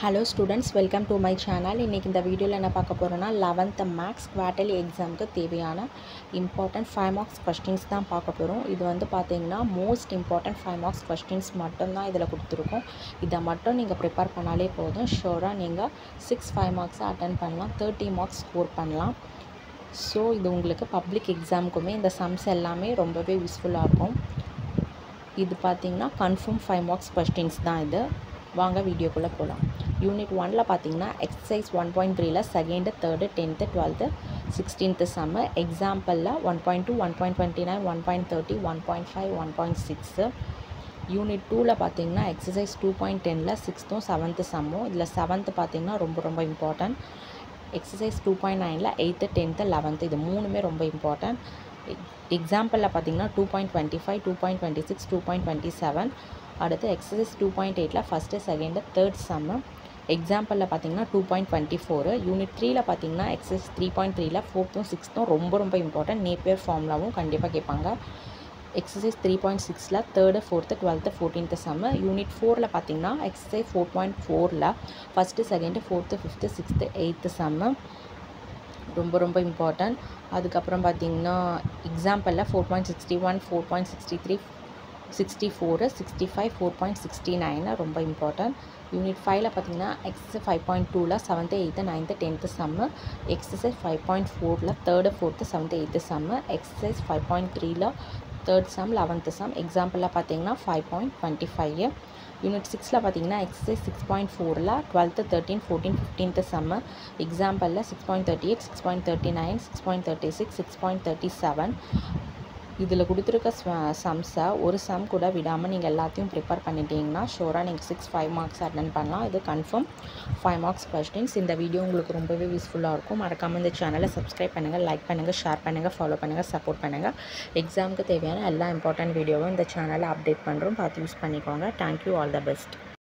Hello students, welcome to my channel. இன்னைக்கு இந்த வீடியோல என்ன பார்க்க போறோம்னா 11th மேக்ஸ் குவார்ட்டர்லி எக்ஸாம்க்கு தேவையான இம்பார்ட்டன்ட் 5 மார்க்ஸ் क्वेश्चंस தான் பார்க்க போறோம். இது வந்து பாத்தீங்கன்னா மோஸ்ட் இம்பார்ட்டன்ட் 5 மார்க்ஸ் क्वेश्चंस மட்டும் தான் இதல கொடுத்திருக்கோம். இத மட்டும் நீங்க ப்ரிப்பேர் பண்ணாலே போதும். ஷூரா நீங்க 5 மார்க்ஸ் அட்டெண்ட் பண்ணலாம். 30 மார்க்ஸ் ஸ்கோர் பண்ணலாம். சோ இது உங்களுக்கு பப்ளிக் எக்ஸாம்க்குமே இந்த சம்ஸ் எல்லாமே ரொம்பவே யூஸ்ஃபுல்லா இருக்கும். இது பாத்தீங்கன்னா கன்ஃபார்ம் 5 மார்க்ஸ் क्वेश्चंस தான் இது. வாங்க வீடியோக்குள்ள போலாம். யூனிட் 1 ல பாத்தீங்கன்னா எக்சர்சைஸ் 1.3 ல second, third, 10th, 12th, 16th some எக்ஸாம்பிள்ல 1.2, 1.29, 1.30, 1.5, 1.6. யூனிட் 2 ல பாத்தீங்கன்னா எக்சர்சைஸ் 2.10 ல 6th, 7th சம். இதுல 7th பாத்தீங்கன்னா ரொம்ப இம்பார்ட்டன்ட். எக்சர்சைஸ் 2.9 ல 8th, 10th, 11th இது மூணுமே ரொம்ப இம்பார்ட்டன்ட். எக்ஸாம்பிள்ல பாத்தீங்கன்னா 2.25, 2.26, 2.27. அடுத்து எக்சர்சைஸ் 2.8 ல ஃபர்ஸ்ட், செகண்ட், தேர்ட் சம். எக்ஸாம்பிள்ல பாத்தீங்கன்னா 2.24. யூனிட் 3 ல பாத்தீங்கன்னா எக்சர்சைஸ் 3.3 ல 4th, 6th ரொம்ப இம்பார்ட்டன்ட். நேப்பியர் ஃபார்முலாவும் கண்டிப்பா கேட்பாங்க. எக்சர்சைஸ் 3.6 ல 3rd, 4th, 12th, 14th some. Unit 4 ல பாத்தீங்கன்னா எக்சர்சைஸ் 4.4 ல first, second, 4th, 5th, 6th, 8th sum ரொம்ப இம்பார்ட்டன்ட். அதுக்கு அப்புறம் பாத்தீங்கன்னா எக்ஸாம்பிள்ல 4.61, 4.63, 64, 65, 4.69 ரொம்ப இம்பார்ட்டன்ட். யூனிட் 5 ல பாத்தீங்கன்னா எக்சர்சைஸ் 5.2 ல 7th, 8th, 9th, 10th some. Exercise 5.4 ல 3rd, 4th, 7th, 8th some. Exercise 5.3 ல 3rd சம், 11th சம். எக்ஸாம்பிள்ல பாத்தீங்கன்னா 5.25. யூனிட் 6 ல பாத்தீங்கன்னா எக்சர்சைஸ் 6.4 ல 12th, 13, 14, 15th சம். எக்ஸாம்பிள்ல 6.38, 6.39, 6.36, 6.37. இதுல கொடுத்திருக்க சம்ஸ ஒரு சம் கூட விடாம நீங்க எல்லாத்தையும் ப்ரிப்பேர் பண்ணிட்டீங்கன்னா ஷூரா நீங்க 5 மார்க்ஸ் அட்டெண்ட் பண்ணலாம். இது கன்ஃபார்ம் 5 மார்க்ஸ் क्वेश्चंस. இந்த வீடியோ உங்களுக்கு ரொம்பவே யூஸ்ஃபுல்லா இருக்கும். மறக்காம இந்த சேனலை சப்ஸ்கிரைப் பண்ணுங்க, லைக் பண்ணுங்க, ஷேர் பண்ணுங்க, ஃபாலோ பண்ணுங்க, சப்போர்ட் பண்ணுங்க. எக்ஸாம்க்கு தேவையான எல்லா இம்பார்ட்டன்ட் வீடியோவும் இந்த சேனல்ல அப்டேட் பண்றோம். பார்த்து யூஸ் பண்ணிக்கோங்க. Thank you, all the best.